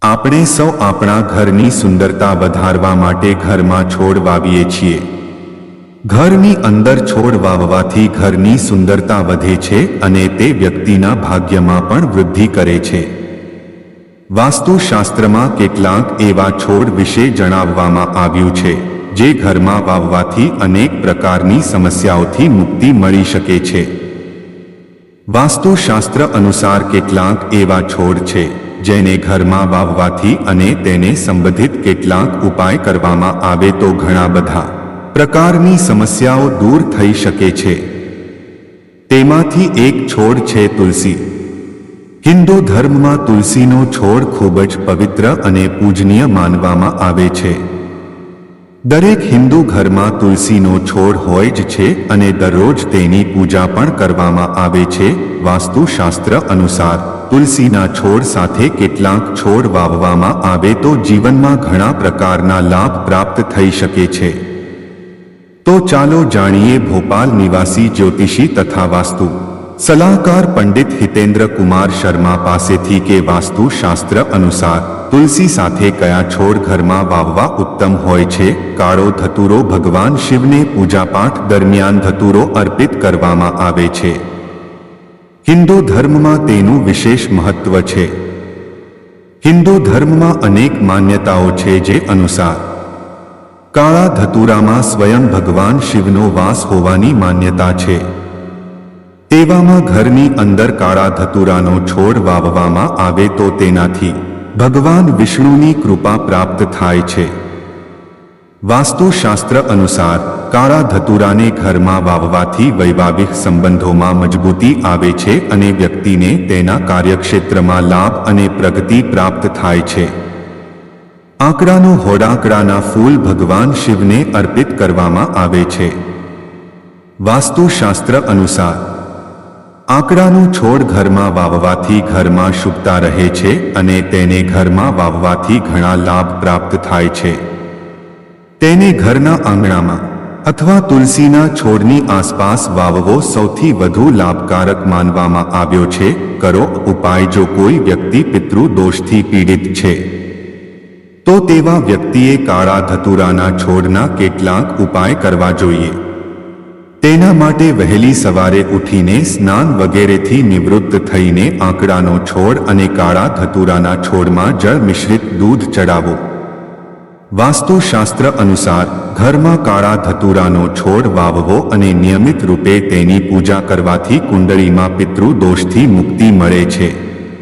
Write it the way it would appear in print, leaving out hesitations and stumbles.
આપણે સૌ આપણા ઘરની સુંદરતા વધારવા માટે ઘરમાં છોડ વાવીએ છીએ. ઘરની અંદર છોડ વાવવાથી ઘરની સુંદરતા વધે છે અને તે વ્યક્તિના ભાગ્યમાં પણ વૃદ્ધિ કરે છે. વાસ્તુશાસ્ત્રમાં કેટલાક એવા છોડ વિશે જણાવવામાં આવ્યું છે જે ઘરમાં વાવવાથી અનેક પ્રકારની સમસ્યાઓથી મુક્તિ મળી શકે છે. વાસ્તુશાસ્ત્ર અનુસાર કેટલાક એવા છોડ છે જેને ઘરમાં વાવવાથી અને તેને સંબંધિત કેટલાક ઉપાય કરવામાં આવે તો ઘણા બધા પ્રકારની સમસ્યાઓ દૂર થઈ શકે છે. તેમાંથી એક છોડ છે તુલસી. હિન્દુ ધર્મમાં તુલસીનો છોડ ખૂબ જ પવિત્ર અને પૂજનીય માનવામાં આવે છે. દરેક હિન્દુ ઘરમાં તુલસીનો છોડ હોય જ છે અને દરરોજ તેની પૂજા પણ કરવામાં આવે છે. વાસ્તુશાસ્ત્ર અનુસાર તુલસીના છોડ સાથે કેટલાક છોડ વાવવામાં આવે તો જીવનમાં ઘણા પ્રકારના લાભ પ્રાપ્ત થઈ શકે છે. તો ચાલો જાણીએ ભોપાલ નિવાસી જ્યોતિષી તથા વાસ્તુ સલાહકાર પંડિત હિતેન્દ્ર કુમાર શર્મા પાસેથી કે વાસ્તુશાસ્ત્ર અનુસાર તુલસી સાથે કયા છોડ ઘરમાં વાવવા ઉત્તમ હોય છે. કાળો ધતુરો ભગવાન શિવને પૂજાપાઠ દરમિયાન ધતુરો અર્પિત કરવામાં આવે છે. હિન્દુ ધર્મમાં તેનું વિશેષ મહત્વ છે. હિન્દુ ધર્મમાં અનેક માન્યતાઓ છે જે અનુસાર કાળા ધતુરામાં સ્વયં ભગવાન શિવનો વાસ હોવાની માન્યતા છે. તેવામાં ઘરની અંદર કાળા ધતુરાનો છોડ વાવવામાં આવે તો તેનાથી ભગવાન વિષ્ણુની કૃપા પ્રાપ્ત થાય છે. વાસ્તુશાસ્ત્ર અનુસાર કાળા ધતુરાને ઘરમાં વાવવાથી વૈવાહિક સંબંધોમાં મજબૂતી આવે છે અને વ્યક્તિને તેના કાર્યક્ષેત્રમાં લાભ અને પ્રગતિ પ્રાપ્ત થાય છે. આંકડાનો હોડાકડાના ફૂલ ભગવાન શિવને અર્પિત કરવામાં આવે છે. વાસ્તુશાસ્ત્ર અનુસાર આંકડાનું છોડ ઘરમાં વાવવાથી ઘરમાં શુભતા રહે છે અને તેને ઘરમાં વાવવાથી ઘણા લાભ પ્રાપ્ત થાય છે. તેને ઘરના આંગણામાં અથવા તુલસીના છોડની આસપાસ વાવવો સૌથી વધુ લાભકારક માનવામાં આવ્યો છે. કરો ઉપાય. જો કોઈ વ્યક્તિ પિતૃ દોષથી પીડિત છે તો તેવા વ્યક્તિએ કાળા ધતુરાના છોડના કેટલાક ઉપાય કરવા જોઈએ. તેના માટે વહેલી સવારે ઉઠીને સ્નાન વગેરેથી નિવૃત્ત થઈને આંકડાનો છોડ અને કાળા ધતુરાના છોડમાં જળ મિશ્રિત દૂધ ચડાવો. વાસ્તુશાસ્ત્ર અનુસાર ઘરમાં કાળા ધતુરાનો છોડ વાવવો અને નિયમિત રૂપે તેની પૂજા કરવાથી કુંડળીમાં પિતૃ દોષથી મુક્તિ મળે છે.